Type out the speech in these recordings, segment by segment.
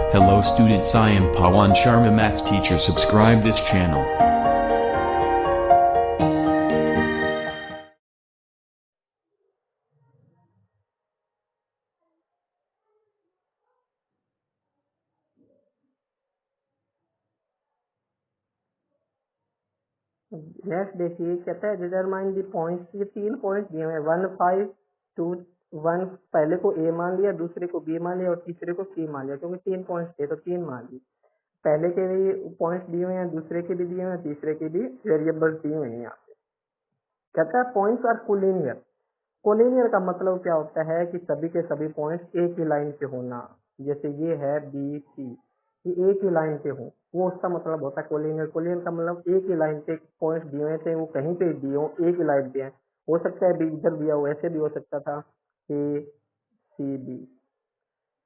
Hello students, I am Pawan Sharma, maths teacher. Subscribe this channel. Next देखिए, कहता है determine the points. ये 3 points दिए हुए हैं, 1 5 2 1। पहले को ए मान लिया, दूसरे को बी मान लिया और तीसरे को सी मान लिया, क्योंकि 3 पॉइंट्स थे तो 3 मान ली। पहले के भी पॉइंट्स दिए हुए हैं, दूसरे के भी दिए हुए हैं, तीसरे के भी वेरिएबल्स दिए हुए हैं। यहाँ पे कहता है पॉइंट्स आर कोलिनियर। कोलिनियर का मतलब क्या होता है कि सभी के सभी पॉइंट्स एक ही लाइन पे होना। जैसे ये है बी सी, ये एक ही लाइन पे हो, वो उसका मतलब होता है कोलिनियर। कोलिनियर का मतलब एक ही लाइन पे पॉइंट्स दिए हुए थे, वो कहीं पे दिए हो, एक ही लाइन पे है। हो सकता है बी इधर दिया हो, ऐसे भी हो सकता था ए सी बी,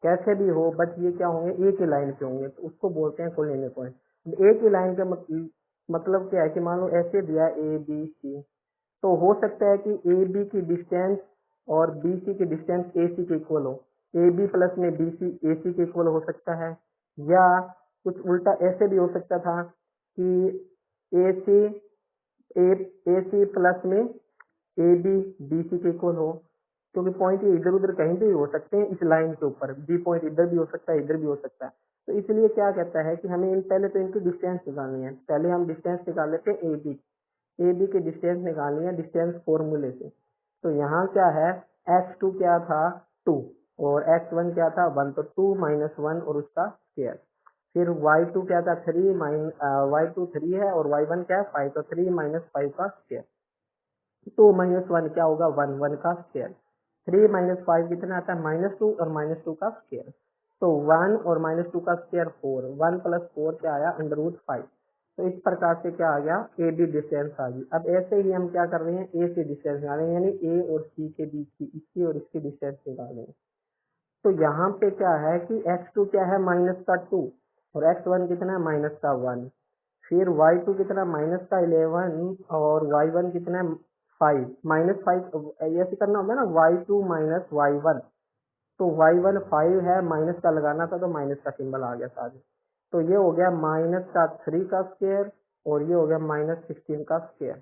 कैसे भी हो, बट ये क्या होंगे, एक ही लाइन पे होंगे, तो उसको बोलते हैं कोलिनियर पॉइंट। एक ही लाइन का मतलब क्या है कि मान लो ऐसे दिया ए बी सी, तो हो सकता है कि ए बी की डिस्टेंस और बी सी की डिस्टेंस ए सी के इक्वल हो, ए बी प्लस में बी सी ए सी के इक्वल हो सकता है। या कुछ उल्टा ऐसे भी हो सकता था कि ए सी ए सी प्लस में ए बी बी सी के इक्वल हो, क्योंकि पॉइंट ये इधर उधर कहीं पे भी हो सकते हैं इस लाइन के ऊपर। बी पॉइंट इधर भी हो सकता है, इधर भी हो सकता है। तो इसलिए क्या कहता है कि हमें इन पहले तो इनकी डिस्टेंस निकालनी है। पहले हम डिस्टेंस निकाल लेते हैं ए बी की डिस्टेंस निकालनी है डिस्टेंस फॉर्मूले से। तो यहाँ क्या है, x2 क्या था 2 और x1 क्या था 1, तो 2 माइनस 1 और उसका स्क्वायर। फिर y2 क्या था 3 y2 3 है और y1 क्या है 5, तो 3 माइनस 5 का स्क्वायर। 2 माइनस 1 क्या होगा 1, 1 का स्क्वायर। 3 माइनस 5 कितना आता है -2 और -2 का स्क्वायर। तो 1 और -2 का स्क्वायर 4, 1 प्लस 4 क्या आया √5। तो इस प्रकार से क्या आ गया, ए बी डिस्टेंस आ गई। अब ऐसे ही हम क्या कर रहे हैं, ए से डिस्टेंस निकाल रहे हैं, यानी ए और सी के बीच की इसकी और इसकी डिस्टेंस निकाल रहे हैं। तो यहाँ पे क्या है कि x2 क्या है -2 और x1 कितना है -1। फिर y2 कितना -11 और y1 कितना है 5, -5। ऐसे करना होगा ना, y2 माइनस y1, तो y1 5 है, माइनस का लगाना था तो माइनस का सिंबल आ गया साथ में। तो ये हो गया -3 का स्क्वायर और ये हो गया -16 का स्क्वायर।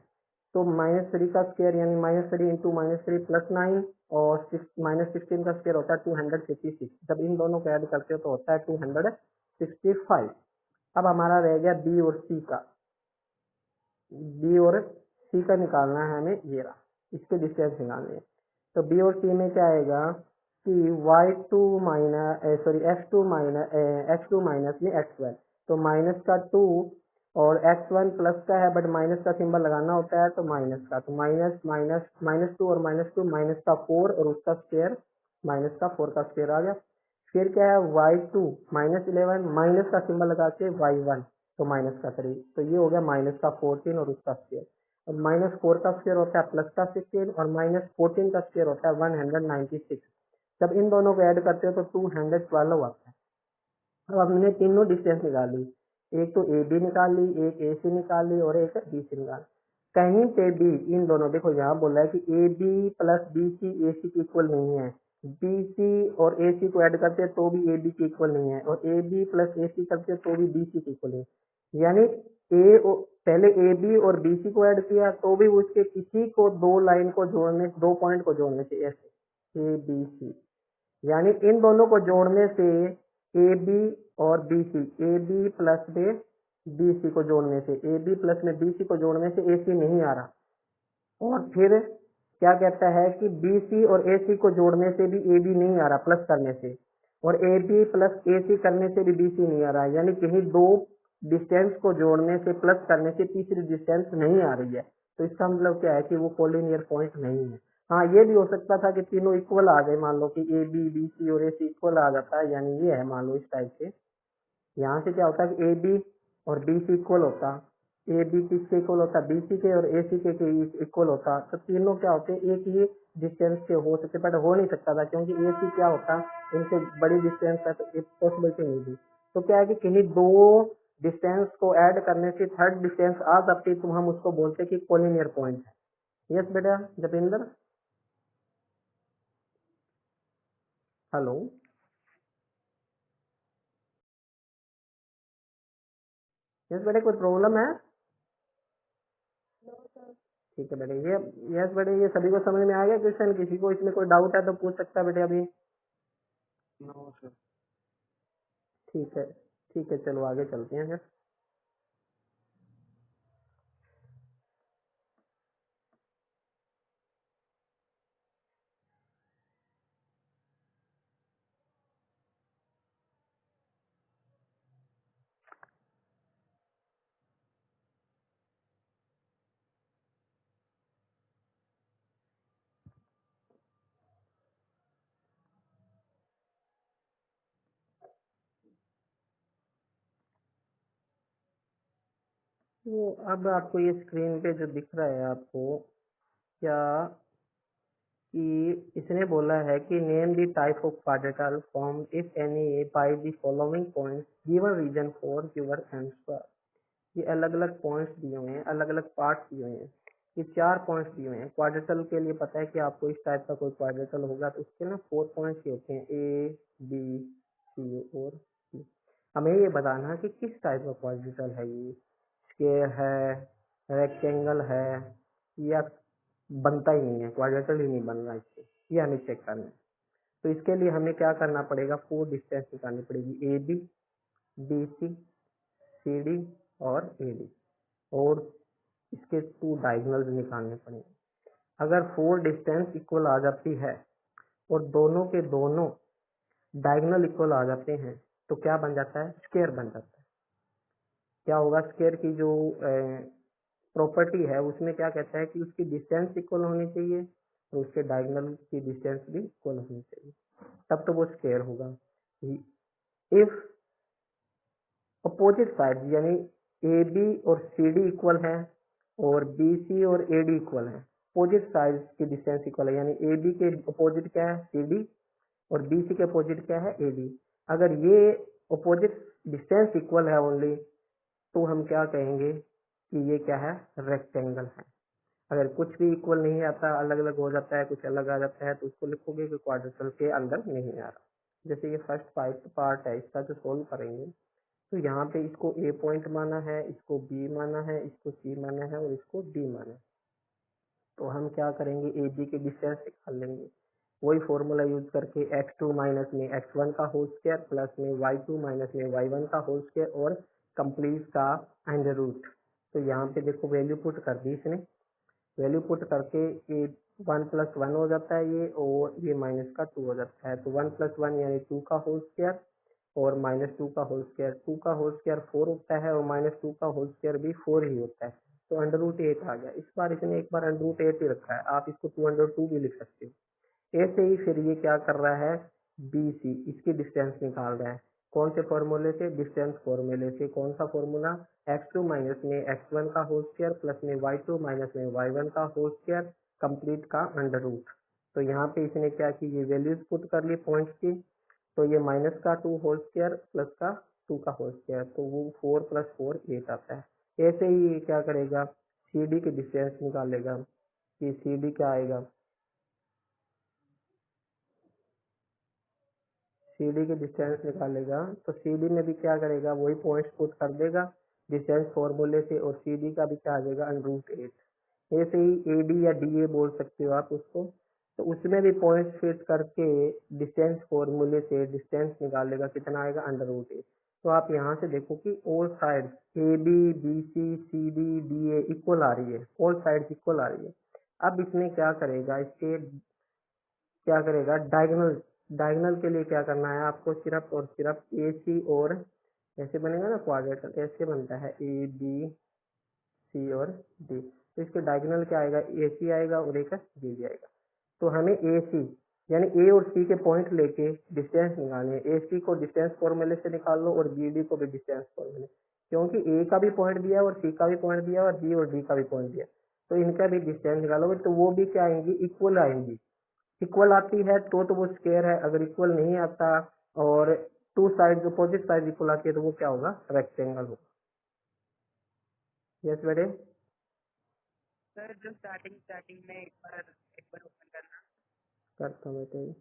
तो -3 का स्क्वायर यानी -3 इंटू -3 +9 और -16 का स्क्वायर होता है 256। जब इन दोनों को ऐड करते हो तो होता है 265। अब हमारा रह गया बी और सी का। बी और सी का निकालना है हमें, ये रहा, इसके डिस्टेंस निकालने हैं। तो बी और सी में क्या आएगा कि y2 माइनस x2 माइनस में x1, तो माइनस का 2 और x1 प्लस का है, बट माइनस का सिंबल लगाना होता है तो माइनस का, तो माइनस माइनस -2 और -2 माइनस का 4 और उसका स्क्वायर -4 का स्क्वायर आ गया। फिर क्या है y2 -11 माइनस का सिंबल लगा के y1, तो -3, तो ये हो गया -14 और उसका स्क्वायर। अब -4 का स्क्वायर होता है +16 और -14 का स्क्वायर होता है 196। जब इन दोनों को ऐड करते हो तो 212 आता है। अब हमने तीनों डिस्टेंस निकाल ली, एक तो ए बी निकाल ली, एक ए सी निकाल ली और एक बी सी निकाल। कहीं पे भी इन दोनों, देखो यहाँ बोला है कि A B plus B C A C की इक्वल नहीं है, बी सी और ए सी को ऐड करते हैं तो भी ए बी की इक्वल नहीं है, और ए बी प्लस ए सी करते हैं तो भी बी सी की इक्वल नहीं है। यानी पहले ए बी और बी सी को ऐड किया तो भी उसके किसी को दो लाइन को जोड़ने, 2 पॉइंट को जोड़ने से, ऐसे ए बी सी, यानी इन दोनों को जोड़ने से ए बी और B C, A B plus में बी सी को जोड़ने से, ए बी प्लस में बी सी को जोड़ने से ए सी नहीं आ रहा। और फिर क्या कहता है कि बी सी और ए सी को जोड़ने से भी ए बी नहीं आ रहा प्लस करने से, और ए बी प्लस ए सी करने से भी बी सी नहीं आ रहा है। यानी कहीं दो डिस्टेंस को जोड़ने से प्लस करने से तीसरी डिस्टेंस नहीं आ रही है। तो इसका मतलब क्या है कि वो कोलिनियर पॉइंट नहीं है। हाँ, ये भी हो सकता था कि तीनों इक्वल आ गए, मान लो कि ए बी बी सी और ए सी इक्वल आ जाता है, यानी ये है मान लो इस टाइप से। यहाँ से क्या होता है कि ए बी और बी सी इक्वल होता, ए बी किसके इक्वल होता, बी सी के और ए सी के इक्वल होता, तो तीनों क्या होते हैं एक ही डिस्टेंस के हो सकते, बट हो नहीं सकता था क्योंकि ए सी क्या होता, इनसे बड़ी डिस्टेंस है तो पॉसिबिलिटी नहीं थी। तो क्या है कि किन्हीं दो डिस्टेंस को ऐड करने से थर्ड डिस्टेंस आ सकती, तो हम उसको बोलते हैं कि कोलिनियर पॉइंट है। यस बेटा जतिंदर, हेलो। यस बेटे कोई प्रॉब्लम है? ठीक है बेटे, ये यस बेटे ये सभी को समझ में आ गया क्वेश्चन? किसी को इसमें कोई डाउट है तो पूछ सकता है बेटे अभी। No sir. ठीक है, ठीक है, चलो आगे चलते हैं फिर। तो अब आपको ये स्क्रीन पे जो दिख रहा है आपको, क्या कि इसने बोला है कि name the type of particle form if any by the following points given reason for your answer. ये अलग अलग पॉइंट्स दिए हुए हैं, अलग अलग पार्ट्स दिए हुए हैं। ये 4 पॉइंट्स दिए हुए हैं। क्वाड्रेटल के लिए पता है कि आपको इस टाइप का कोई क्वाड्रेटल होगा तो उसके ना 4 पॉइंट्स ही होते हैं, ए बी सी और डी। हमें ये बताना है कि किस टाइप का क्वाड्रेटल है ये, स्क्वायर है, रेक्टेंगल है, या बनता ही नहीं है, क्वाड्रेटल ही नहीं बन रहा इससे, ये हमें चेक करना है। तो इसके लिए हमें क्या करना पड़ेगा, 4 डिस्टेंस निकालनी पड़ेगी, A B, B C D और ए डी, और इसके 2 डायगोनल्स निकालने पड़ेंगे। अगर 4 डिस्टेंस इक्वल आ जाती है और दोनों के दोनों डायगोनल इक्वल आ जाते हैं तो क्या बन जाता है, स्क्वायर बन जाता है। क्या होगा, स्क्वायर की जो प्रॉपर्टी है उसमें क्या कहता है कि उसकी डिस्टेंस इक्वल होनी चाहिए और उसके डायगोनल की डिस्टेंस भी इक्वल होनी चाहिए, तब तो वो स्क्वायर होगा। इफ अपोजिट साइड यानी ए बी और सी डी इक्वल है और बी सी और ए डी इक्वल है, अपोजिट साइड की डिस्टेंस इक्वल है, यानी ए बी के अपोजिट क्या है, सी डी, और बी सी के अपोजिट क्या है, ए डी। अगर ये अपोजिट डिस्टेंस इक्वल है ओनली, तो हम क्या कहेंगे कि ये क्या है, रेक्टेंगल है। अगर कुछ भी इक्वल नहीं आता, अलग अलग हो जाता है, कुछ अलग आ जाता है, तो उसको लिखोगे कि क्वाड्रेटल के अंदर नहीं आ रहा। जैसे ये फर्स्ट पार्ट है, इसका जो सोल्व करेंगे तो यहाँ पे इसको ए पॉइंट माना है, इसको बी माना है, इसको सी माना है और इसको डी माना है। तो हम क्या करेंगे, ए बी के डिस्टेंस निकाल लेंगे, वही फॉर्मूला यूज करके x2 माइनस में x1 का होल स्क्वायर प्लस में y2 माइनस में y1 का होल स्क्वायर और कंप्लीट का अंडर रूट। तो यहाँ पे देखो वैल्यू पुट कर दी इसने, वैल्यू पुट करके ये 1 प्लस 1 हो जाता है ये, और ये माइनस का 2 हो जाता है। तो 1 प्लस 1 यानी 2 का होल स्क्वायर और माइनस 2 का होल स्क्वायर, 2 का होल स्क्वायर 4 होता है और माइनस 2 का होल स्क्वायर भी 4 ही होता है। तो अंडर रूट 8 आ गया। इस बार इसने एक बार अंडर रूट 8 ही रखा है, आप इसको 202 भी लिख सकते हो। ऐसे ही फिर ये क्या कर रहा है, बी सी, इसकी डिस्टेंस निकाल रहा है। कौन से फॉर्मूले से, डिस्टेंस फॉर्मूले से। कौन सा फॉर्मूला, x2 माइनस में x1 का होल स्क्वायर प्लस में y2 माइनस में y1 का होल स्क्वायर कंप्लीट का अंडर रूट। तो यहाँ पे इसने क्या की, ये वैल्यूज पुट कर ली पॉइंट्स की। तो ये माइनस का 2 होल स्क्वायर प्लस का 2 का होल स्क्वायर, तो वो 4 प्लस 4 8 आता है। ऐसे ही ये क्या करेगा, सी डी की डिस्टेंस निकालेगा कि सी डी क्या आएगा, सी डी की डिस्टेंस निकालेगा तो सी डी में भी क्या करेगा, वही पॉइंट्स पुट कर देगा डिस्टेंस फॉर्मूले से, और सी डी का भी क्या आ जाएगा, अंडर रूट 8। ऐसे ही ए डी या डी ए बोल सकते हो आप उसको, तो उसमें भी पॉइंट्स फिट करके डिस्टेंस फॉर्मूले से डिस्टेंस निकालेगा, कितना आएगा, अंडर रूट 8। तो आप यहाँ से देखो कि all side A B B C D D A equal आ रही है, ऑल साइड इक्वल आ रही है। अब इसमें क्या करेगा, इसके क्या करेगा, डायगोनल, डायगोनल के लिए क्या करना है आपको, सिर्फ और सिर्फ ए सी और, ऐसे बनेगा ना क्वाड्रेटल, ऐसे बनता है ए बी सी और डी। तो इसके डायगोनल क्या आएगा, ए सी आएगा और एक बी डी आएगा। तो हमें ए सी यानी ए और सी के पॉइंट लेके डिस्टेंस निकालने हैं। ए सी को डिस्टेंस फॉर्मूले से निकाल लो और बी डी को भी डिस्टेंस फॉर्मूले, क्योंकि ए का भी पॉइंट दिया और सी का भी पॉइंट दिया और बी और डी का भी पॉइंट दिया, तो इनका भी डिस्टेंस निकालोगे तो वो भी क्या आएंगी, इक्वल आएंगी। इक्वल आती है तो वो स्क्वायर है, अगर इक्वल नहीं आता और two side opposite side equal आती है तो वो क्या होगा, रेक्टेंगल होगा। यस बेटे, सर जो स्टार्टिंग स्टार्टिंग में एक बार ओपन करना। करता हूँ बेटे।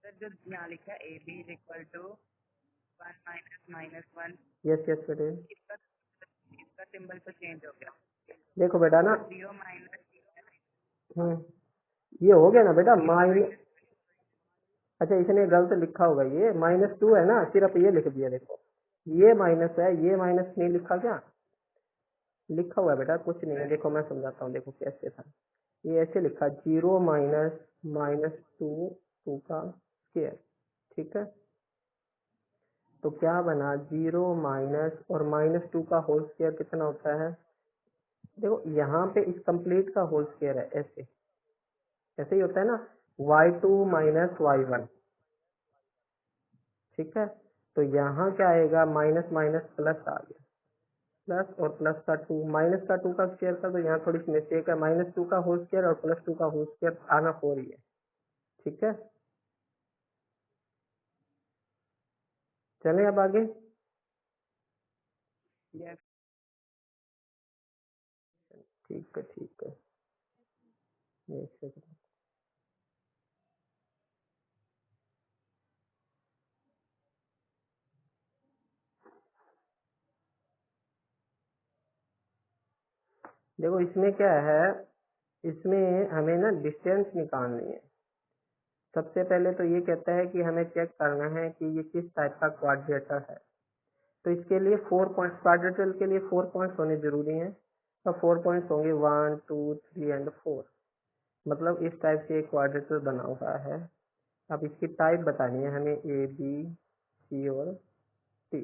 सर जो यहाँ लिखा है A B is equal to one minus one, yes yes बेटे। इसका सिंबल तो चेंज हो गया। देखो बेटा ना, 0 माइनस, ये हो गया ना बेटा माइनस, अच्छा इसने गलत लिखा होगा, ये -2 है ना, सिर्फ ये लिख दिया। देखो ये माइनस है, ये माइनस नहीं लिखा, क्या लिखा हुआ है बेटा? कुछ नहीं है, देखो मैं समझाता हूँ। देखो कैसे था, ये ऐसे लिखा 0 माइनस -2 2 का स्क्वायर, ठीक है। तो क्या बना, 0 माइनस और -2 का होल स्क्वायर कितना होता है? देखो यहाँ पे इस कंप्लीट का होल स्क्वायर है, ऐसे ऐसे ही होता है ना, y2 माइनस y1, ठीक है। तो यहाँ क्या आएगा, माइनस माइनस प्लस आ गया, प्लस और प्लस का 2, माइनस का 2 का स्क्वायर था, तो यहाँ थोड़ी सी मिस्टेक है, -2 का होल स्क्वायर और +2 का होल स्क्वायर आना 4 ही है, ठीक है। चले अब आगे। यस ठीक है ठीक है, एक सेकंड। देखो इसमें क्या है, इसमें हमें ना डिस्टेंस निकालनी है। सबसे पहले तो ये कहता है कि हमें चेक करना है कि ये किस टाइप का क्वाड्रेटर है। तो इसके लिए 4 पॉइंट्स, क्वाड्रेटर के लिए 4 पॉइंट्स होने जरूरी हैं। तो 4 पॉइंट्स होंगे 1 2 3 एंड 4, मतलब इस टाइप से एक क्वाड्रेटर बना हुआ है। अब इसकी टाइप बतानी है हमें, ए बी सी और टी।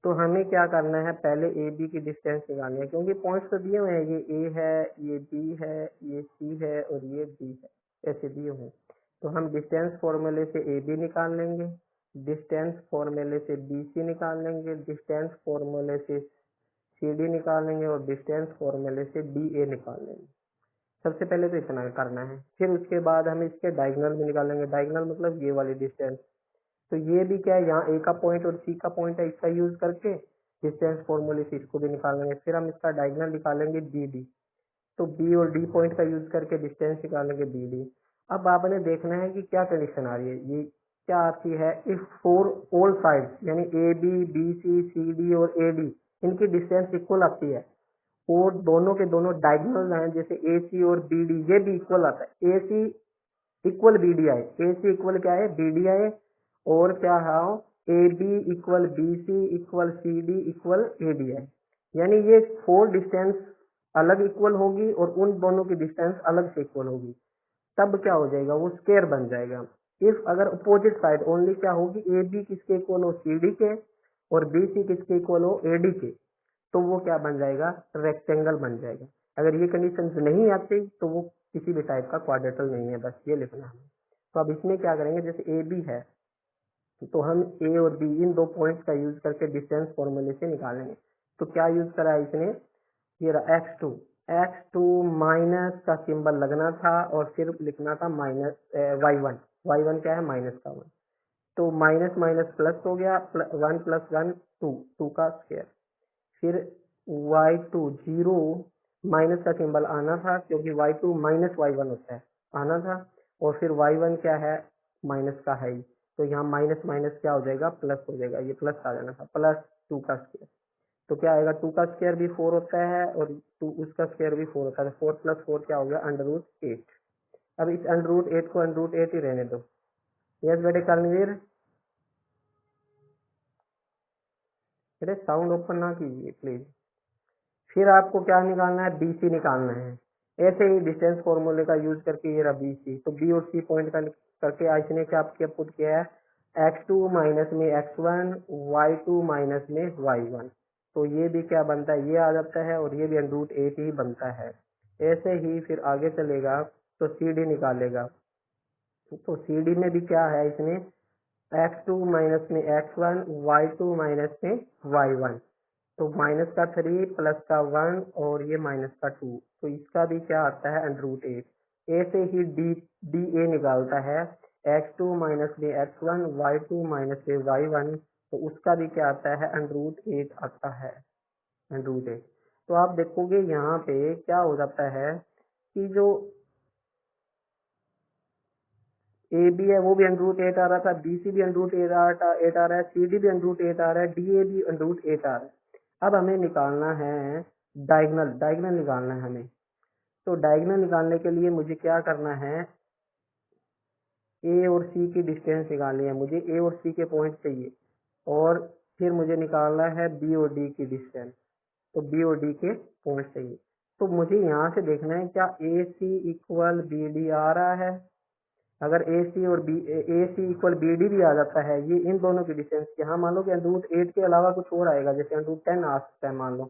तो हमें क्या करना है, पहले ए बी की डिस्टेंस निकालनी है, क्योंकि पॉइंट्स तो दिए हुए हैं, ये ए है, ये बी है, ये सी है और ये डी है, ऐसे दिए हुए हैं। तो हम डिस्टेंस फॉर्मूले से ए बी निकाल लेंगे, डिस्टेंस फॉर्मूले से बी सी निकाल लेंगे, डिस्टेंस फॉर्मूले से सी डी निकाल लेंगे और डिस्टेंस फॉर्मूले से डी ए निकाल लेंगे। सबसे पहले तो इतना करना है, फिर उसके बाद हम इसके डायगोनल भी निकालेंगे। डायगोनल मतलब ये वाली डिस्टेंस। तो ये भी क्या है, यहाँ ए का पॉइंट और सी का पॉइंट है, इसका यूज करके डिस्टेंस फॉर्मूले से इसको भी निकालेंगे। फिर हम इसका डायगोनल निकालेंगे बी डी, तो बी और डी पॉइंट का यूज करके डिस्टेंस निकालेंगे बी डी। अब आपने देखना है कि क्या कंडीशन आ रही है, ये क्या आती है, इफ फोर ऑल साइड्स यानी A B B C D और ए डी इनकी डिस्टेंस इक्वल आती है, और दोनों के दोनों डायगोनल हैं, जैसे ए सी और बी डी, ये भी इक्वल आता है, ए सी इक्वल बी डी आए, ए सी इक्वल क्या है, बी डी आए, और क्या है, A B equal B C equal C D equal A D आए, यानी ये 4 डिस्टेंस अलग इक्वल होगी और उन दोनों की डिस्टेंस अलग से इक्वल होगी। तब क्या हो जाएगा, वो स्क्वायर बन जाएगा। इफ अगर अपोजिट साइड ओनली क्या होगी, ए बी किसके इक्वल हो, सी डी के, और बी सी किसके इक्वल हो, ए डी के, तो वो क्या बन जाएगा, रेक्टेंगल बन जाएगा। अगर ये कंडीशन नहीं आती तो वो किसी भी टाइप का क्वाड्रेटर नहीं है, बस ये लिखना है। तो अब इसमें क्या करेंगे, जैसे ए बी है तो हम ए और बी इन 2 पॉइंट्स का यूज करके डिस्टेंस फॉर्मूले से निकालेंगे। तो क्या यूज करा है इसने, ये रहा x2 माइनस का सिंबल लगना था और फिर लिखना था माइनस y1, y1 क्या है, माइनस का 1, तो माइनस माइनस प्लस हो गया, 1 + 1 2 का स्क्वायर। फिर y2 0 माइनस का सिंबल आना था, क्योंकि y2 माइनस y1 होता है, आना था। और फिर y1 क्या है, माइनस का है ही, तो यहाँ माइनस माइनस क्या हो जाएगा, प्लस हो जाएगा, ये प्लस आ जाना था, +2 का स्क्वायर। तो क्या आएगा, 2 का स्क्वायर भी 4 होता है और 2 उसका स्क्वायर भी 4 होता है, 4 + 4 क्या हो गया, √8। अब इस √8 को √8 ही रहने दो। यस बेटे कर्णवीर, बेटे साउंड ओपन ना कीजिए प्लीज। फिर आपको क्या निकालना है, BC निकालना है। ऐसे ही डिस्टेंस फॉर्मूले का यूज करके ये रहा BC, तो B और C पॉइंट का करके इसने क्या पुट किया है, x2 माइनस में x1 y2 माइनस में y1, तो ये भी क्या बनता है, ये आ जाता है, और ये भी √8 ही बनता है। ऐसे ही फिर आगे चलेगा तो CD निकालेगा, तो CD में भी क्या है, इसमें x2 माइनस में x1 y2 माइनस में y1, तो -3 +1 और ये -2, तो इसका भी क्या आता है, √8। ऐसे ही डी ए निकालता है, x2 माइनस में x1 y2 माइनस में y1, तो उसका भी क्या आता है, √8 आता है, √8। तो आप देखोगे यहाँ पे क्या हो जाता है कि जो ए बी है वो भी √8 आ रहा था, बी सी भी √8 आ रहा है, सी डी भी √8 आ रहा है, डी ए भी √8 आ रहा है। अब हमें निकालना है डायगनल निकालना है हमें। तो डायगनल निकालने के लिए मुझे क्या करना है, ए और सी की डिस्टेंस निकालनी है, मुझे ए और सी के पॉइंट चाहिए, और फिर मुझे निकालना है बी और डी की डिस्टेंस, तो बी और डी के पॉइंट चाहिए। तो मुझे यहाँ से देखना है क्या ए सी इक्वल बी डी आ रहा है। अगर ए सी इक्वल बी डी भी आ जाता है, ये इन दोनों की डिस्टेंस, यहाँ मान लो कि √8 के अलावा कुछ और आएगा, जैसे √10 आ सकता है, मान लो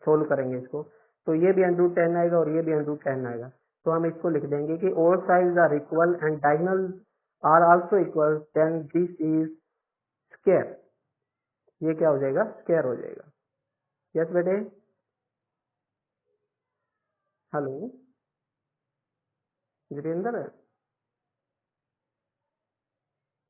सोल्व करेंगे इसको, तो ये भी √10 आएगा और ये भी √10 आएगा। तो हम इसको लिख देंगे कि all sides are equal and diagonal are also equal, then this is square. ये क्या हो जाएगा, स्क्वायर हो जाएगा। यस बेटे, हेलो वीरेंद्र।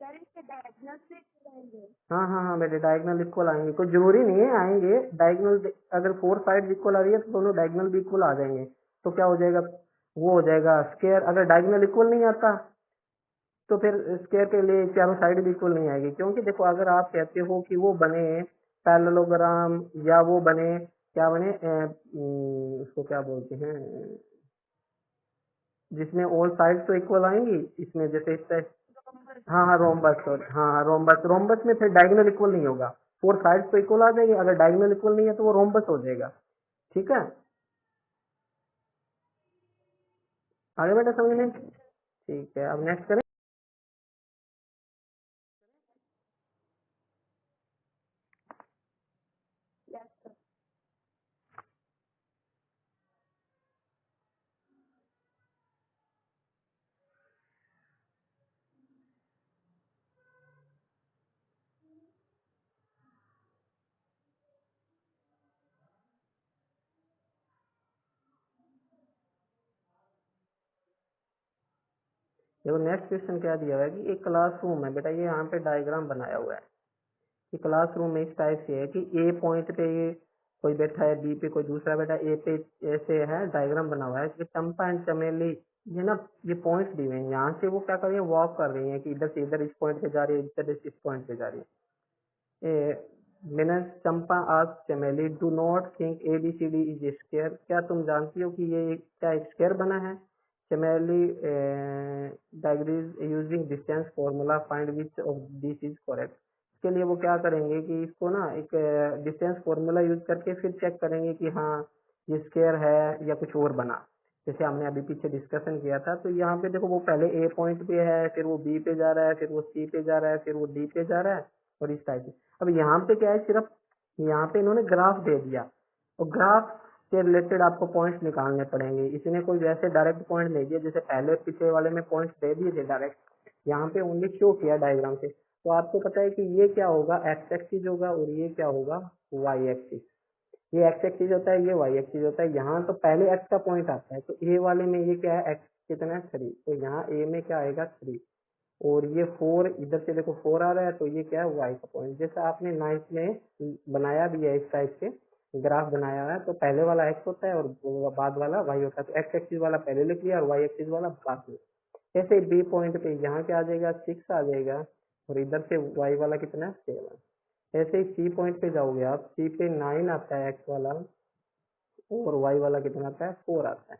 सर इसके डायगोनल से जाएंगे। हाँ बेटे, डायगोनल इक्वल आएंगे, कोई जरूरी नहीं है आएंगे डायगोनल, अगर 4 साइड इक्वल आ रही है तो दोनों डायगोनल भी इक्वल आ जाएंगे। तो क्या हो जाएगा, वो हो जाएगा स्क्वायर। अगर डायगोनल इक्वल नहीं आता तो फिर स्क्वायर के लिए चारों साइड भी इक्वल नहीं आएगी, क्योंकि देखो अगर आप कहते हो कि वो बने पैरेललोग्राम या वो बने क्या बने उसको क्या बोलते हैं, जिसमें ऑल साइड तो इक्वल आएंगी, इसमें जैसे इस टाइप, हाँ रोम्बस, हाँ रोम्बस में फिर डायगोनल इक्वल नहीं होगा, 4 साइड तो इक्वल आ जाएंगे, अगर डायगोनल इक्वल नहीं है तो वो रोम्बस हो जाएगा। ठीक है, आगे बेटा समझ में। ठीक है, अब नेक्स्ट करें। Yes sir. देखो नेक्स्ट क्वेश्चन क्या दिया हुआ है कि एक क्लासरूम है बेटा, ये यहाँ पे डायग्राम बनाया हुआ है कि क्लासरूम में इस टाइप से है कि ए पॉइंट पे ये कोई बैठा है, बी पे कोई दूसरा बैठा है, ए पे ऐसे है, डायग्राम बना हुआ है कि चंपा एंड चमेली, ये ना ये पॉइंट्स दिए हुए हैं, यहाँ से वो क्या कर रही है, वॉक कर रही है कि इधर से इधर इस पॉइंट पे जा रही है, इधर से इस पॉइंट पे जा रही है। मिनस चंपा आज Chameli do not think A B C D is square, क्या तुम जानती हो कि ये क्या स्क्वायर बना है। चमेली degrees using distance formula find which of this is correct. इसके लिए वो क्या करेंगे कि इसको ना एक डिस्टेंस फॉर्मूला यूज करके फिर चेक करेंगे कि हाँ ये स्क्वायर है या कुछ और बना, जैसे हमने अभी पीछे डिस्कशन किया था। तो यहाँ पे देखो वो पहले ए पॉइंट पे है, फिर वो बी पे जा रहा है, फिर वो सी पे जा रहा है, फिर वो डी पे जा रहा है, और इस टाइप से। अब यहाँ पे क्या है, सिर्फ यहाँ पे इन्होंने ग्राफ दे दिया, और ग्राफ से रिलेटेड आपको पॉइंट्स निकालने पड़ेंगे। इसने कोई वैसे डायरेक्ट पॉइंट नहीं दिया, जैसे पहले पिछले वाले में पॉइंट्स दे दिए थे डायरेक्ट, यहाँ पे ओनली शो किया डायग्राम से। तो आपको पता है कि ये क्या होगा, एक्स एक्सिस होगा, और ये क्या होगा, वाई एक्सिस। ये एक्स एक्सिस होता है, ये वाई एक्सिस होता है। यहाँ तो पहले एक्स का पॉइंट आता है, तो ए वाले में ये क्या है, एक्स कितना है 3, तो यहाँ ए में क्या आएगा 3, और ये 4 इधर से देखो 4 आ रहा है, तो ये क्या है वाई का पॉइंट। जैसा आपने 9th में बनाया भी है इस टाइप से ग्राफ बनाया है, तो पहले वाला एक्स होता है और बाद वाला वाई होता है, तो एक्स एक्सिस वाला पहले लिख लिया और वाई एक्सिस वाला बाद में। ऐसे बी पॉइंट पे यहाँ क्या आ जाएगा 6 आ जाएगा, और इधर से वाई वाला कितना है 7। ऐसे ही सी पॉइंट पे जाओगे आप, सी पे 9 आता है एक्स वाला, और वाई वाला कितना आता है 4 आता है।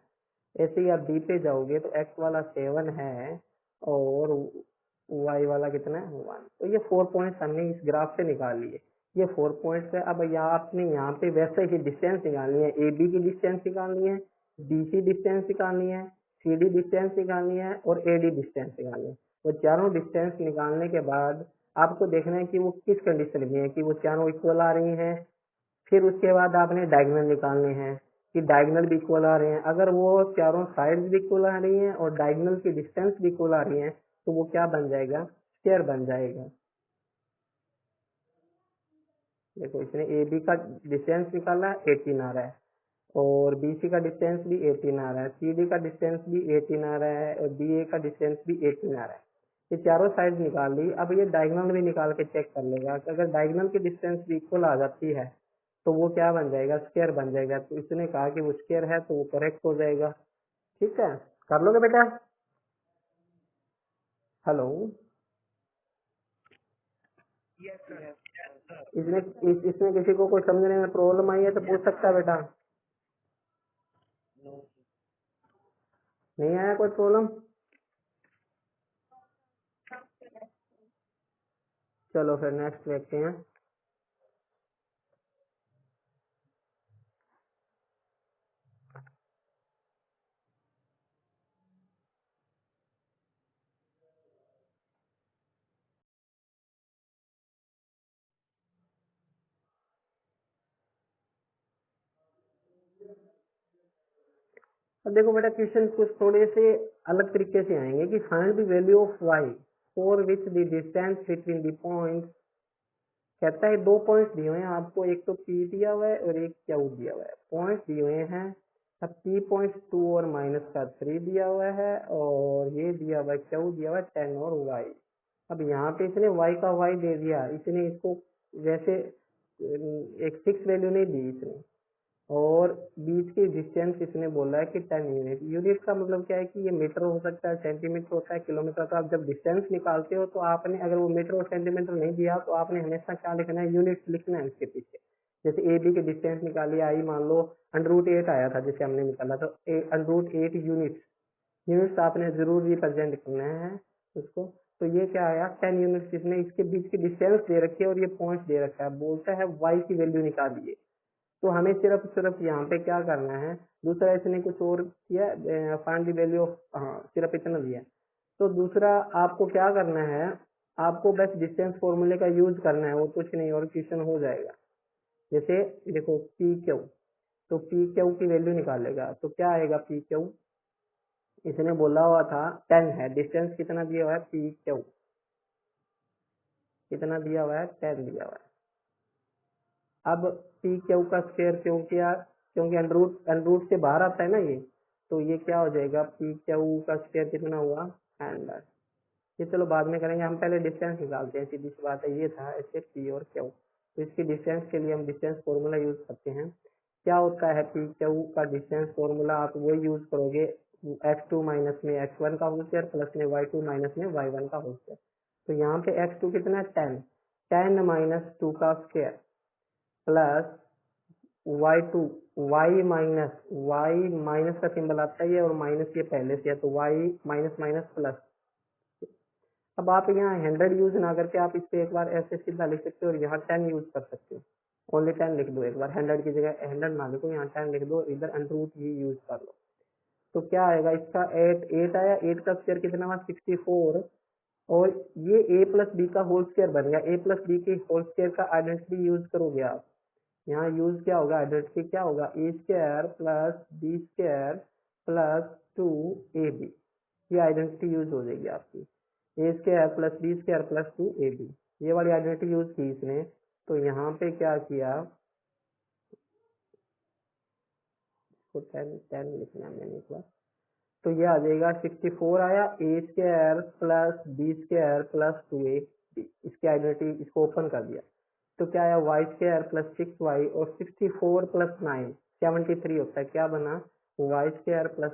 ऐसे ही आप डी पे जाओगे तो एक्स वाला 7 है और वाई वाला कितना है 1। तो ये 4 पॉइंट्स हमने इस ग्राफ से निकाल लिए, ये 4 पॉइंट्स है। अब यहाँ आपने यहाँ पे वैसे ही डिस्टेंस निकालनी है, ए बी की डिस्टेंस निकालनी है, बी सी डिस्टेंस निकालनी है, सी डी डिस्टेंस निकालनी है, और ए डी डिस्टेंस निकालनी है। वो चारों डिस्टेंस निकालने के बाद आपको देखना है कि वो किस कंडीशन में है, कि वो चारों इक्वल आ रही हैं। फिर उसके बाद आपने डायगोनल निकालने हैं कि डायगोनल भी इक्वल आ रहे हैं। अगर वो चारों साइड्स भी इक्वल आ रही हैं और डायगोनल की डिस्टेंस भी इक्वल आ रही हैं, तो वो क्या बन जाएगा, स्क्वायर बन जाएगा। देखो इसने ए बी का डिस्टेंस निकाला है 18 आ रहा है, और बी सी का डिस्टेंस भी 18 आ रहा है, सी डी का डिस्टेंस भी 18 आ रहा है, और बी ए का डिस्टेंस भी 18 आ रहा है। ये चारों साइड निकाल ली। अब ये डायगोनल भी निकाल के चेक कर लेगा कि अगर डायगोनल की डिस्टेंस भी इक्वल आ जाती है तो वो क्या बन जाएगा, स्क्वायर बन जाएगा। तो इसने कहा कि वो स्क्वायर है, तो वो करेक्ट हो जाएगा। ठीक है, कर लोगे बेटा। Hello, Yes, sir. इसमें किसी को कोई समझने में प्रॉब्लम आई है तो पूछ सकता है बेटा। नहीं आया कोई प्रॉब्लम? चलो फिर नेक्स्ट देखते हैं। अब देखो बेटा, क्वेश्चन कुछ थोड़े से अलग तरीके से आएंगे कि find the value of y for which the distance between the point. कहता है दो पॉइंट्स दिए हुए हैं आपको, एक तो P दिया हुआ है और एक Q दिया हुआ है। पॉइंट्स दिए हुए हैं, अब P पॉइंट 2 और -3 दिया हुआ है, और ये दिया हुआ है Q दिया हुआ है 10 और y। अब यहाँ पे इसने y का y दे दिया, इसने इसको वैसे एक फिक्स वैल्यू नहीं दी इसने, और बीच की डिस्टेंस इसने बोला है कि 10 यूनिट। यूनिट का मतलब क्या है कि ये मीटर हो सकता है, सेंटीमीटर होता है, किलोमीटर। तो आप जब डिस्टेंस निकालते हो तो आपने, अगर वो मीटर और सेंटीमीटर नहीं दिया तो आपने हमेशा क्या लिखना है, यूनिट लिखना है उसके पीछे। जैसे ए बी की डिस्टेंस निकाली, आई मान लो √8 आया था जैसे हमने निकाला, तो √8 यूनिट, यूनिट्स आपने जरूर रिप्रेजेंट करना है उसको। तो ये क्या आया 10 यूनिट्स, इसने इसके बीच की डिस्टेंस दे रखी है और ये पॉइंट दे रखा है, बोलता है वाई की वैल्यू निकालिए। तो हमें सिर्फ यहाँ पे क्या करना है, दूसरा इसने कुछ और किया, फाइंड द वैल्यू ऑफ, हाँ सिर्फ इतना दिया। तो दूसरा आपको क्या करना है, आपको बस डिस्टेंस फॉर्मूले का यूज करना है, वो कुछ नहीं, और क्वेश्चन हो जाएगा। जैसे देखो पी क्यू, तो पी क्यू की वैल्यू निकालेगा तो क्या आएगा, पी क्यू इसने बोला हुआ था 10 है, डिस्टेंस कितना दिया हुआ है, पी क्यू कितना दिया हुआ है, 10 दिया हुआ है। अब पी क्यू का स्क्वायर क्यों किया, क्योंकि अंडरूट से बाहर आता है ना ये, तो ये क्या हो जाएगा, पी क्यू का स्क्वायर कितना हुआ 100। ये चलो बाद में करेंगे, हम पहले डिस्टेंस निकालते हैं, सीधी सी बात है। ये था ऐसे पी और क्यू, तो इसकी डिस्टेंस के लिए हम डिस्टेंस फॉर्मूला यूज करते हैं। क्या होता है पी क्यू का डिस्टेंस फॉर्मूला, आप वो यूज करोगे, x2 माइनस में x1 का होल स्क्वायर प्लस में y2 माइनस में y1 का होल स्क्वायर। तो यहाँ पे x2 कितना है 10, 10 माइनस 2 का square plus y2, y minus का सिंबल आता है और माइनस ये पहले से है, तो y माइनस माइनस प्लस। अब आप यहाँ 100 यूज ना करके आप इस पे एक बार ऐसे सीधा लिख सकते हो और यहाँ 10 यूज कर सकते हो, ओनली 10 लिख दो एक बार, 100 की जगह 100 ना लिखो, यहाँ 10 लिख दो, इधर अंडरूट ही यूज कर लो। तो क्या आएगा इसका 8 आया, 8 का स्क्वायर कितना हुआ 64, और ये a प्लस बी का होल स्क्वायर बन गया। ए प्लस बी के होल स्क्वायर का आइडेंटिटी यूज करोगे आप, यहाँ यूज क्या होगा, आइडेंटिटी क्या होगा, A square plus B square plus 2ab, ये आइडेंटिटी यूज हो जाएगी आपकी, A square plus B square plus 2ab, ये वाली आइडेंटिटी यूज की इसने। तो यहाँ पे क्या किया, इसको 10 लिखना है मैंने एक बार, तो ये आ जाएगा 64 आया, A square plus B square plus 2ab, इसकी आइडेंटिटी, इसको ओपन कर दिया। तो क्या आया वाई स्क्वायर प्लस 6y, और 64 प्लस 9 73 होता है, क्या बना वाई स्क्वायर प्लस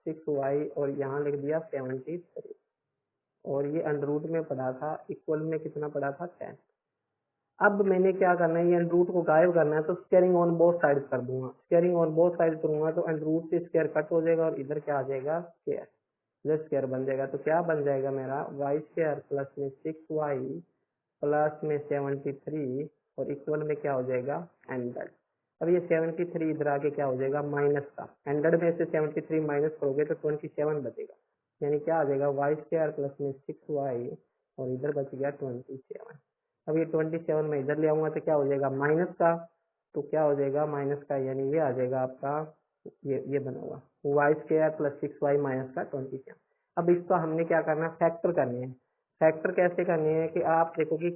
6y, और यहाँ लिख दिया 73, और ये अंडरूट में पढ़ा था, इक्वल में कितना पढ़ा था 10। अब मैंने क्या करना है, ये अंडरूट को गायब करना है, तो स्क्वायरिंग ऑन बोथ साइड कर दूंगा, स्क्वायरिंग ऑन बोथ साइड करूंगा तो अंडरूट से स्क्वायर कट हो जाएगा और इधर क्या आ जाएगा स्क्वायर, इधर स्क्वायर बन जाएगा। तो क्या बन जाएगा मेरा वाई स्क्वायर प्लस में 6y प्लस में 73, और इक्वल में क्या हो जाएगा 100। अब ये 73 इधर आके क्या हो जाएगा माइनस का, 100 में से 73 माइनस करोगे तो 27 बचेगा, यानी क्या आ जाएगा वाई स्क्वायर प्लस में 6y, और इधर बच गया 27। अब ये 27 में इधर ले आऊंगा तो क्या हो जाएगा माइनस का, तो क्या हो जाएगा माइनस का, यानी ये आ जाएगा आपका, ये बना हुआ Y square plus 6y minus का 27। अब इसका हमने क्या करना है, फैक्टर करने हैं। फैक्टर कैसे करनी है कि आप देखो कि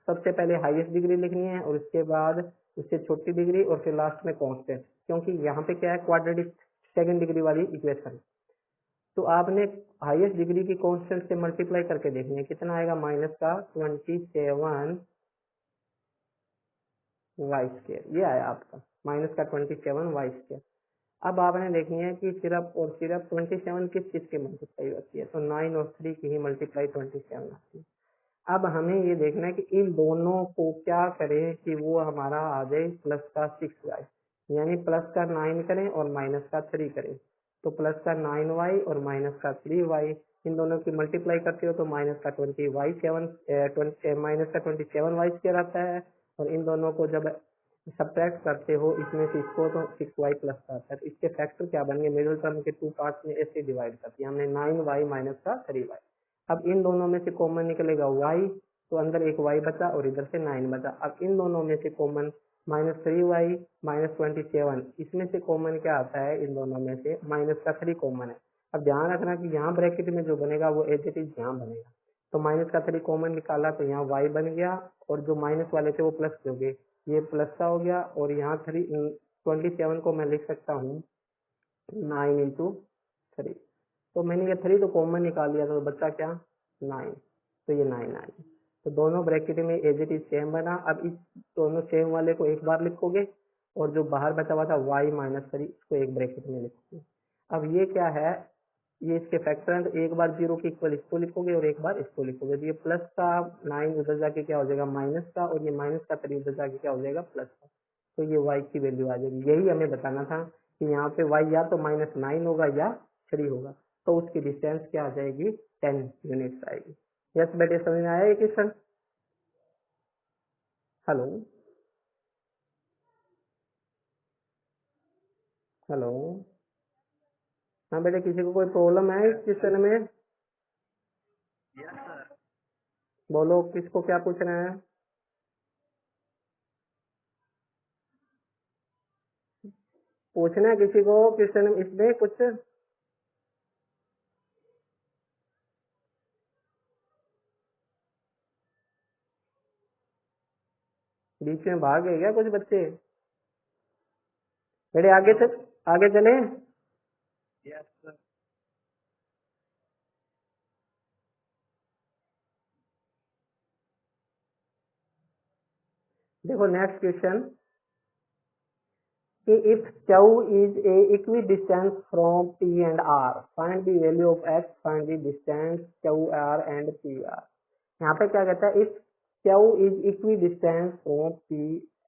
सबसे पहले हाईएस्ट डिग्री लिखनी है, और उसके बाद उससे छोटी डिग्री, और फिर लास्ट में कांस्टेंट, क्योंकि यहाँ पे क्या है क्वाड्रेटिक सेकंड डिग्री वाली इक्वेशन। तो आपने हाईएस्ट डिग्री की कांस्टेंट से मल्टीप्लाई करके देखनी है, कितना आएगा माइनस का 27 वाई स्क्वायर, ये आया आपका माइनस का 27 वाई स्क्वायर। अब आपने देखनी है कि सिर्फ और सिर्फ 27 किस चीज की मल्टीप्लाई होती है, तो 9 और 3 की ही मल्टीप्लाई 27 होती है। अब हमें ये देखना है कि इन दोनों को क्या करें कि वो हमारा आ जाए प्लस का 6y, यानी प्लस का 9 करें और माइनस का 3 करें, तो प्लस का 9y और माइनस का 3y, इन दोनों की मल्टीप्लाई करते हो तो माइनस का 27y स्क्वायर आता है, और इन दोनों को जब सब्ट्रैक्ट करते हो इसमें से इसको तो 6y प्लस का आता है। तो इसके फैक्टर क्या बन गए, मिडिल टर्म के 2 पार्ट्स में ऐसे डिवाइड कर दिया हमने, 9y माइनस का 3y। अब इन दोनों में से कॉमन निकलेगा y, तो अंदर एक y बचा और इधर से 9 बचा। अब इन दोनों में से कॉमन -3y माइनस 27, इसमें से कॉमन क्या आता है, इन दोनों में से माइनस का 3 कॉमन है। अब ध्यान रखना कि यहाँ ब्रैकेट में जो बनेगा वो एज इट इज यहाँ बनेगा, तो माइनस का 3 कॉमन निकाला तो यहाँ y बन गया, और जो माइनस वाले थे वो प्लस हो गए, ये प्लस का हो गया, और यहाँ 27 को मैं लिख सकता हूँ 9 इंटू 3, तो मैंने ये 3 तो कॉमन निकाल लिया, तो बच्चा क्या 9, तो ये 9 आ गया। तो दोनों ब्रैकेट में एज इट इज सेम बना। अब इस दोनों सेम वाले को एक बार लिखोगे, और जो बाहर बचा हुआ था y माइनस 3 इसको एक ब्रैकेट में लिखोगे। अब ये क्या है, ये इसके फैक्टर हैं, तो एक बार 0 के इक्वल इसको लिखोगे और एक बार इसको लिखोगे, तो ये प्लस का 9 उधर जाके क्या हो जाएगा माइनस का, और ये माइनस का 3 उधर जाके क्या हो जाएगा प्लस का, तो ये y की वैल्यू आ जाएगी। यही हमें बताना था कि यहाँ पे y या तो -9 होगा या 3 होगा, तो उसकी डिस्टेंस क्या आ जाएगी 10 यूनिट्स आएगी। यस बेटे, समझ में आया ये क्वेश्चन? हेलो हेलो, हाँ बेटे, किसी को कोई प्रॉब्लम है इस क्वेश्चन में? Yes, sir. बोलो, किसको क्या पूछना है? पूछना है किसी को क्वेश्चन इसमें कुछ? बीच में भाग गए क्या कुछ बच्चे? बेटे आगे चले। Yes, sir. देखो नेक्स्ट क्वेश्चन, कि if q is a equidistant from p and r, find the value of x, find the distance qr and pr। यहाँ पे क्या कहता है, if q is equidistant from p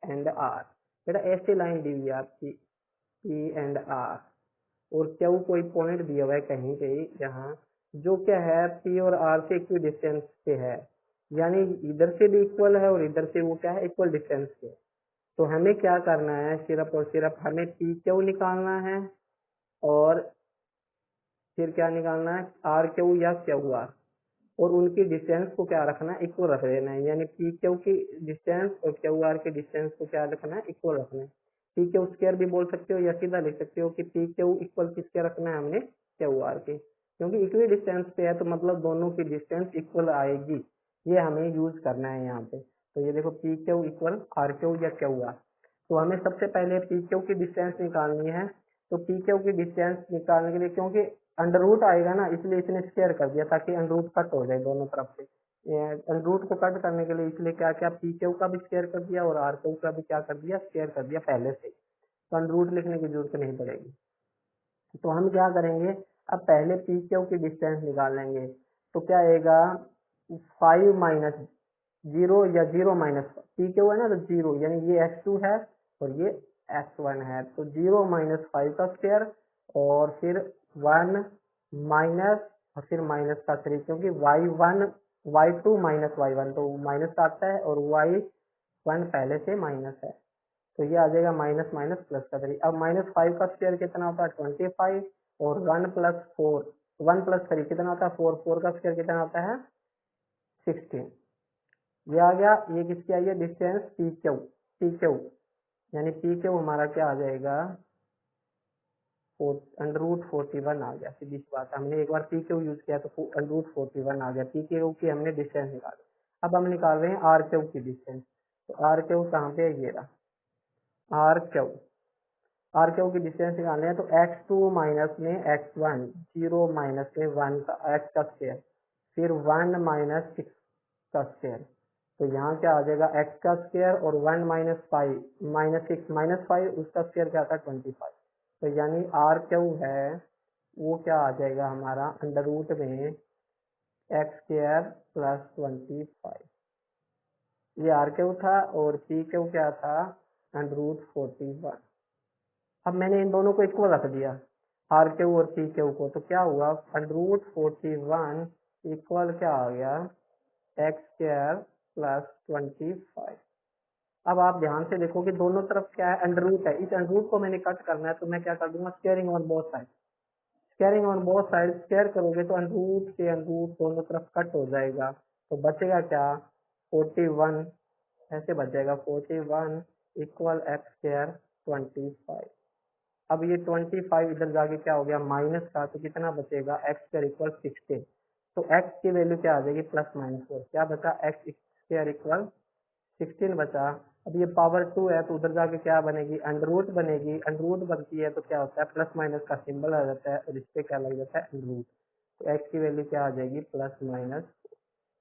and r, बेटा ऐसी line दी हुई है आपकी p and r, और q कोई पॉइंट दिया हुआ है कहीं पे जहाँ जो क्या है p और r से इक्विडिस्टेंस पे है, यानी इधर से भी इक्वल है और इधर से वो क्या है इक्वल डिस्टेंस पे। तो हमें क्या करना है, सिर्फ और सिर्फ हमें पी क्यू निकालना है, और फिर क्या निकालना है आर क्यू या क्यू आर, और उनकी डिस्टेंस को क्या रखना है इक्वल रख देना है, यानी पी क्यू की डिस्टेंस और क्यू आर की डिस्टेंस को क्या रखना है इक्वल रखना है। पी क्यू स्क्वायर भी बोल सकते हो या सीधा लिख सकते हो कि पी क्यू इक्वल किसके रखना है हमने क्यू आर के, क्योंकि इक्वल डिस्टेंस पे है तो मतलब दोनों की डिस्टेंस इक्वल आएगी, ये हमें यूज करना है यहाँ पे। तो ये देखो P Q equal R Q या क्यू आर, तो हमें सबसे पहले पी क्यू की डिस्टेंस निकालनी है। तो पी क्यू की डिस्टेंस निकालने के लिए, क्योंकि अंडर रूट आएगा ना, इसलिए इसने स्क्वायर कर दिया ताकि अंडर रूट कट हो जाए दोनों तरफ से। अंडर रूट को कट करने के लिए इसलिए क्या क्या पी क्यू का भी स्क्वायर कर दिया और आर क्यू का भी क्या कर दिया स्क्वायर कर दिया पहले से, तो अंडर रूट लिखने की जरूरत नहीं पड़ेगी। तो हम क्या करेंगे, अब पहले पी क्यू की डिस्टेंस निकाल लेंगे, तो क्या आएगा 5 माइनस 0 या 0 माइनस पी क्यू है ना, तो 0 यानी ये x2 है और ये x1 है, तो 0 माइनस 5 का स्क्वायर और फिर 1 माइनस और फिर माइनस का 3, क्योंकि y2 माइनस y1 तो माइनस आता है और y1 पहले से माइनस है, तो ये आ जाएगा माइनस माइनस प्लस का 3। अब -5 का स्क्वायर कितना होता है 25, और 1 प्लस 3 कितना होता है 4 का स्क्वायर कितना होता है 16। ये आ गया, ये किसकी आई है डिस्टेंस पी क्यू, यानी पी क्यू हमारा क्या आ जाएगा √41 आ गया। सीधी सी बात, हमने एक बार पी क्यू यूज किया तो √41 आ गया, पी क्यू की हमने डिस्टेंस निकाली। अब हम निकाल रहे हैं आर क्यू की डिस्टेंस, तो आर क्यू कहाँ पे है, ये रहा आर क्यू की डिस्टेंस निकालने हैं, तो x2 माइनस में x1, 0 माइनस में 1 का x का स्क्वायर, फिर 1 माइनस 6 का स्क्वायर, तो यहाँ क्या आ जाएगा x का स्क्वायर और 1 माइनस 5 माइनस 6 माइनस 5 उसका स्क्वायर क्या आता है 25, तो यानी आर क्यू है वो क्या आ जाएगा हमारा अंडर रूट में एक्स स्क्वायर प्लस 25। ये आर क्यू था और पी क्यू क्या था अंडर रूट 41। अब मैंने इन दोनों को इक्वल रख दिया आर क्यू और पी क्यू को, तो क्या हुआ अंडर रूट 41 इक्वल क्या आ गया एक्स स्क्वायर प्लस 25। अब आप ध्यान से देखो कि दोनों तरफ क्या है अंडर रूट है, इस अंडर रूट को मैंने कट करना है तो मैं क्या कर दूंगा squaring on both side. Squaring on both side square करोगे तो अंडर रूट से अंडर रूट दोनों तरफ कट हो जाएगा, तो बचेगा क्या 41, ऐसे बच जाएगा 41 इक्वल एक्स स्क्वायर 25। अब ये 25 इधर जाके क्या हो गया माइनस का, तो कितना बचेगा एक्स स्क्वायर इक्वल 16। तो एक्स की वैल्यू क्या आ जाएगी प्लस माइनस 4, क्या बचा एक्स स्क्वायर इक्वल 16 बचा। अब ये पावर 2 है तो उधर जाके क्या बनेगी अंडर रूट बनेगी, अंडर रूट बनती है तो क्या होता है प्लस माइनस का सिंबल आ जाता है और इस पे क्या लग जाता है अंडर रूट, तो एक्स की वैल्यू क्या आ जाएगी प्लस माइनस।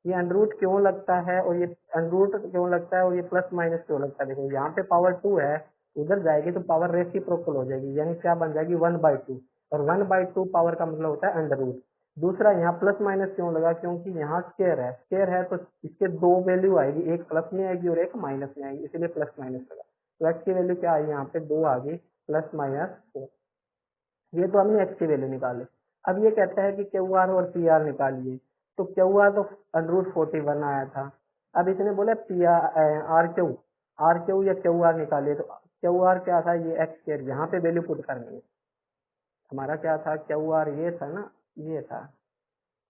ये अंडर रूट क्यों लगता है और ये अंडर रूट क्यों लगता है और ये प्लस माइनस क्यों लगता है, देखो यहाँ पे पावर 2 है उधर जाएगी तो पावर रेसिप्रोकल हो जाएगी, यानी क्या बन जाएगी 1/2, और 1/2 पावर का मतलब होता है अंडर रूट। दूसरा यहाँ प्लस माइनस क्यों लगा, क्योंकि यहाँ स्क्वायर है तो इसके दो वैल्यू आएगी, एक प्लस में आएगी और एक माइनस में आएगी, इसलिए प्लस माइनस लगा। तो एक्स की वैल्यू क्या आई यहाँ पे 2 आ गई प्लस माइनस 4। ये तो हमने एक्स की वैल्यू निकाली। अब ये कहता है कि क्यू आर और पी आर निकालिए, तो क्यू आर तो अंडर रूट 41 आया था। अब इसने बोला पी आर क्यू या क्यू आर निकालिए, तो क्यू आर क्या था ये एक्स स्क्वायर, यहाँ पे वैल्यू पुट करनी है। हमारा क्या था क्यू आर ये था ना, ये था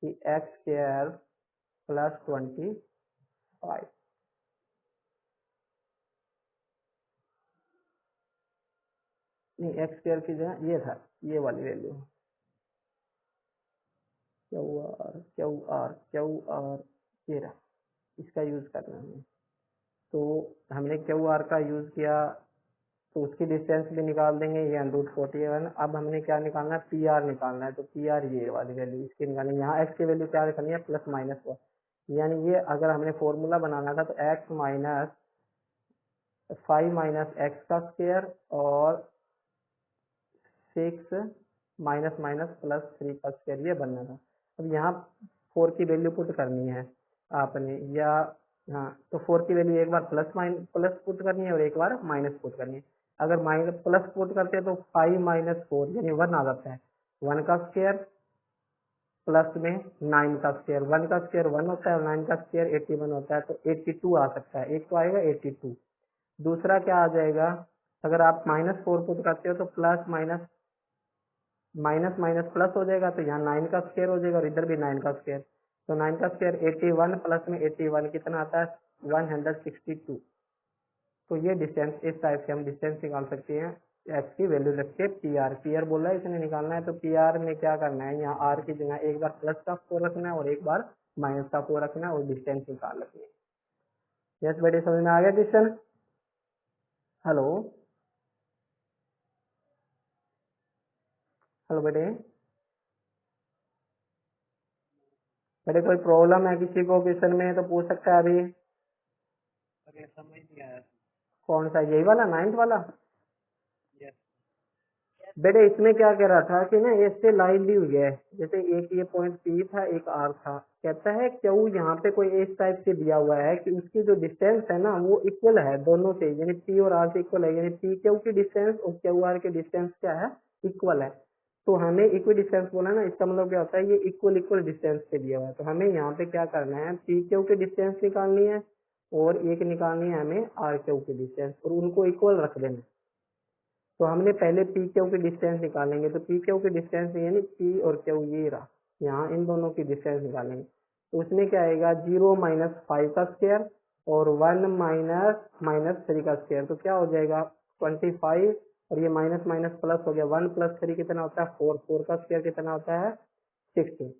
कि एक्स स्क्वायर प्लस 25, नहीं एक्स स्क्वायर की जगह ये था ये वाली वैल्यू क्यू आर ये रहा, इसका यूज करना है। तो हमने क्यू आर का यूज किया तो उसकी डिस्टेंस भी निकाल देंगे, ये अंडर रूट 41। अब हमने क्या निकालना है पी आर निकालना है, तो पी आर ये वाली वैल्यू इसकी निकालनी है। यहाँ एक्स की वैल्यू क्या निकालनी है प्लस माइनस 4, यानी ये अगर हमने फॉर्मूला बनाना था तो एक्स माइनस 5 माइनस एक्स का स्क्वायर और 6 माइनस माइनस प्लस 3 का स्क्वायर ये बनना था। अब यहाँ 4 की वैल्यू पुट करनी है आपने, या हाँ तो 4 की वैल्यू एक बार प्लस पुट करनी है और एक बार माइनस पुट करनी है। अगर माइनस प्लस पुट करते हैं तो 5 माइनस 4 यानी 1 आ जाता है, 1 का स्क्वायर प्लस में 9 का स्क्वायर, 1 का स्क्वायर 1 होता है और 9 का स्क्वायर 81 होता है, तो 82 आ सकता है, एक तो आएगा 82। दूसरा क्या आ जाएगा अगर आप माइनस 4 पुट करते हो तो plus minus minus minus plus हो जाएगा, तो यहाँ 9 का स्क्वायर हो जाएगा और इधर भी 9 का स्क्वायर, तो 9 का स्क्वायर 81 प्लस में 81 कितना आता है 162। तो ये डिस्टेंस इस टाइप से हम डिस्टेंस निकाल सकते हैं एक्स की वैल्यू रख के पी आर बोला है इसने निकालना है, तो पी आर में क्या करना है यहाँ आर की जगह एक बार प्लस का 4 रखना है और एक बार माइनस का 4 रखना है और डिस्टेंस निकाल रखनी है। यस बेटे समझ में आ गया क्वेश्चन। हेलो हेलो बेटे, बेटे कोई प्रॉब्लम है किसी को क्वेश्चन में तो पूछ सकता है अभी। अरे समझ नहीं आया। कौन सा यही वाला 9th वाला? यस। बेटे इसमें क्या कह रहा था कि ना इससे लाइन दी हुई है, जैसे एक ये पॉइंट पी था एक आर था, कहता है क्यू यहाँ पे कोई इस टाइप से दिया हुआ है कि उसकी जो डिस्टेंस है ना वो इक्वल है दोनों से, यानी पी और आर से इक्वल है, यानी पी क्यू की डिस्टेंस और क्यू आर की डिस्टेंस क्या है इक्वल है। तो हमें इक्वल डिस्टेंस बोला ना, इसका मतलब क्या होता है ये इक्वल इक्वल डिस्टेंस पे दिया हुआ है, तो हमें यहाँ पे क्या करना है पी क्यू की डिस्टेंस निकालनी है और एक निकालनी है हमें आर क्यू की डिस्टेंस और उनको इक्वल रख देना। तो हमने पहले पी क्यू की डिस्टेंस निकालेंगे, तो पी क्यू की डिस्टेंस यानी पी और क्यू ये रहा, यहाँ इन दोनों की डिस्टेंस निकालेंगे तो उसमें क्या आएगा 0 माइनस 5 का स्क्वायर और 1 माइनस माइनस 3 का स्क्वायर, तो क्या हो जाएगा 25 और ये माइनस माइनस प्लस हो गया 1 प्लस 3 कितना होता है 4, 4 का स्क्वायर कितना होता है 16।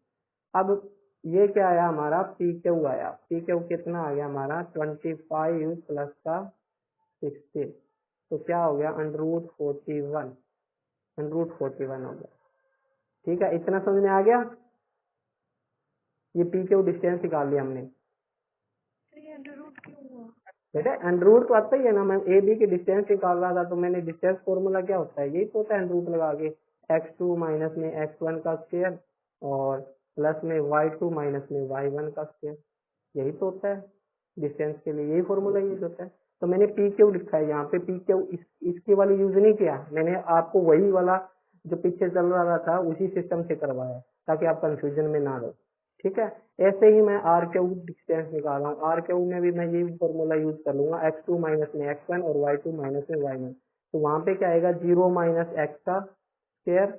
अब ये क्या आया हमारा पी क्यू आया, पी क्यू कितना आ गया हमारा 25 प्लस का 16, तो क्या हो गया अंडर रूट 41, अंडर रूट 41 हो गया। ठीक है इतना समझ में आ गया, ये पी क्यू डिस्टेंस निकाल लिया हमने। तो ये अंडर रूट क्यों हुआ? बेटा अंडर रूट तो आता ही है ना, मैं ए बी की डिस्टेंस निकाल रहा था तो मैंने डिस्टेंस फॉर्मूला क्या होता है, यही तो होता है अंडर रूट लगा के, x2 माइनस में x1 का स्क्वायर और प्लस में y2 माइनस में y1 का स्क्वायर, यही तो होता है डिस्टेंस के लिए, यही फॉर्मूला यूज होता है। तो मैंने पी क्यू लिखा है यहाँ पे, पी क्यू इसके वाले यूज नहीं किया मैंने, आपको वही वाला जो पीछे चल रहा था उसी सिस्टम से करवाया ताकि आप कंफ्यूजन में ना रहो, ठीक है। ऐसे ही मैं आर क्यू डिस्टेंस निकाल रहा हूँ, आर क्यू में भी मैं यही फॉर्मूला यूज कर लूंगा, x2 माइनस में x1 और y2 माइनस में y1। तो वहां पे क्या आएगा 0 माइनस एक्स का स्क्वायर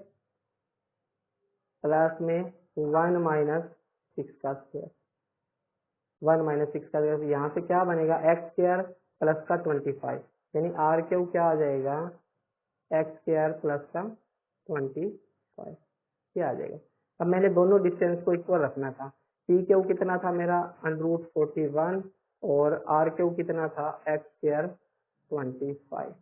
प्लस में 1 माइनस 6 का स्क्वायर, 1 माइनस 6 का स्क्वायर, यहाँ से क्या बनेगा एक्स स्क्वायर प्लस का 25, यानी आर क्यू क्या आ जाएगा एक्स स्क्वायर प्लस का 25, क्या आ जाएगा। अब मैंने दोनों डिस्टेंस को इक्वल रखना था, पी क्यू कितना था मेरा अंडर रूट 41 और आर क्यू कितना था एक्स स्क्वायर 25।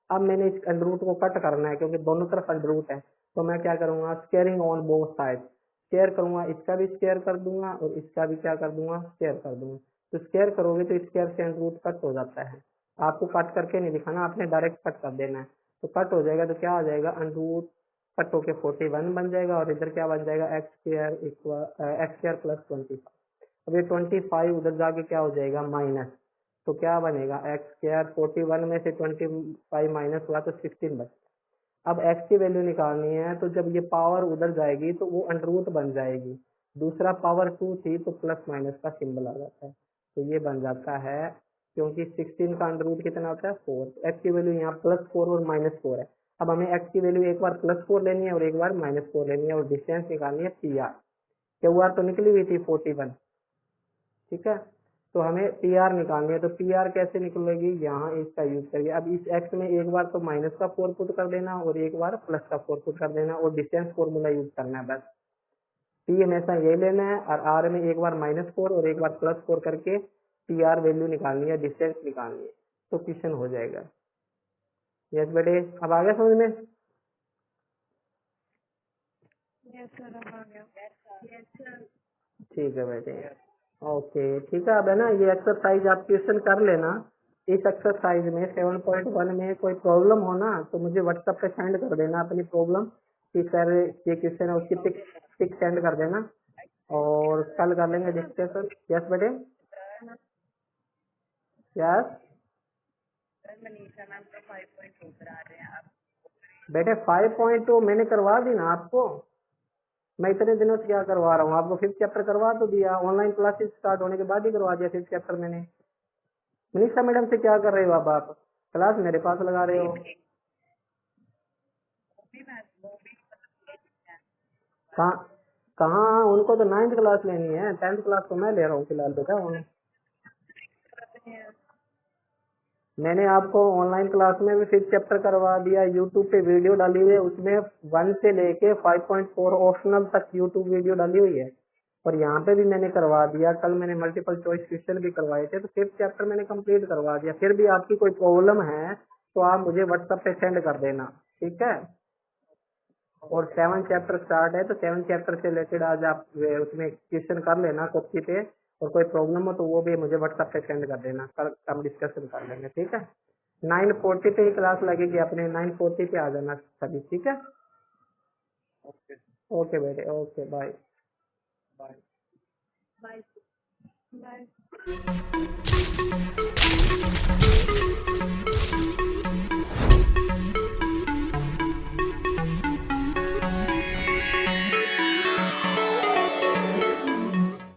अब मैंने इस अंडर रूट को कट करना है क्योंकि दोनों तरफ अंडर रूट है, तो मैं क्या करूंगा squaring on both side, square करूंगा, इसका भी स्क्वायर कर दूंगा और इसका भी क्या कर दूंगा स्क्वायर कर दूंगा। तो स्क्वायर करोगे तो स्क्वायर से अंडर रूट कट हो जाता है, आपको कट करके नहीं दिखाना, आपने डायरेक्ट कट कर देना है। तो कट हो जाएगा तो क्या आ जाएगा अंडर रूट कट होके 41 बन जाएगा और इधर क्या बन जाएगा एक्स स्क्वायर प्लस 25। अब ये 25 उधर जाके क्या हो जाएगा माइनस, तो क्या बनेगा एक्स स्क्वायर 41 में से 25 माइनस हुआ तो 16 बचेगा। अब एक्स की वैल्यू निकालनी है तो जब ये पावर उधर जाएगी तो वो अंडर रूट बन जाएगी, दूसरा पावर 2 थी तो प्लस माइनस का सिंबल आ जाता है, तो ये बन जाता है क्योंकि 16 का अंडर रूट कितना होता है 4, एक्स की वैल्यू यहाँ +4 और -4 है। अब हमें एक्स की वैल्यू एक बार +4 लेनी है और एक बार -4 लेनी है और डिस्टेंस निकालनी है पी आर, क्यू आर तो निकली हुई थी 41, ठीक है। तो हमें पी आर निकालनी है, तो पी आर कैसे निकलेगी, यहाँ इसका यूज करिए। अब इस एक्स में एक बार तो माइनस का 4 पुट कर देना और एक बार प्लस का 4 पुट कर देना और डिस्टेंस फॉर्मूला यूज करना है बस। पी हमेशा ये लेना है और आर में एक बार -4 और एक बार +4 करके पी आर वैल्यू निकालनी है, डिस्टेंस निकालनी है, तो क्वेश्चन हो जाएगा। यस बेटे, अब आ गया समझ में? Yes sir, अब आ गया। Yes sir. ठीक है बेटे, ओके ठीक है। अब है ना ये एक्सरसाइज आप क्वेश्चन कर लेना, इस एक्सरसाइज में 7.1 में कोई प्रॉब्लम हो ना तो मुझे व्हाट्सएप पे सेंड कर देना अपनी प्रॉब्लम कि सर ये क्वेश्चन है, उसकी पिक सेंड कर देना और कल कर लेंगे डिस्कशन। यस बेटे, यस सर मनीषा मैम तो 5.2 करा रहे हैं आप। बेटे 5.2 मैंने करवा दी ना आपको, मैं इतने दिनों से क्या करवा रहा हूँ आपको, 5th चैप्टर करवा तो दिया, ऑनलाइन क्लासेस स्टार्ट होने के बाद ही करवा दिया 5th चैप्टर मैंने। मनीषा मैडम से क्या कर रहे हो आप क्लास मेरे पास लगा रहे हो? कहाँ उनको तो 9th क्लास लेनी है, 10th क्लास तो मैं ले रहा हूँ फिलहाल बेटा। मैंने आपको ऑनलाइन क्लास में भी 5th चैप्टर करवा दिया, यूट्यूब पे वीडियो डाली हुई है, उसमें 1 से लेके 5.4 ऑप्शनल तक यूट्यूब वीडियो डाली हुई है और यहाँ पे भी मैंने करवा दिया। कल मैंने मल्टीपल चॉइस क्वेश्चन भी करवाए थे, तो 5th चैप्टर मैंने कंप्लीट करवा दिया। फिर भी आपकी कोई प्रॉब्लम है तो आप मुझे व्हाट्सएप पे सेंड कर देना, ठीक है। और 7th चैप्टर स्टार्ट है तो 7th चैप्टर से रिलेटेड आज आप उसमें क्वेश्चन कर लेना कॉपी पे, और कोई प्रॉब्लम हो तो वो भी मुझे व्हाट्सएप पे सेंड कर देना, कल हम डिस्कशन कर लेंगे, ठीक है। 9:40 पे ही क्लास लगेगी, अपने 9:40 पे आ जाना सभी, ठीक है। ओके बेटे, okay bye bye. Bye. Bye.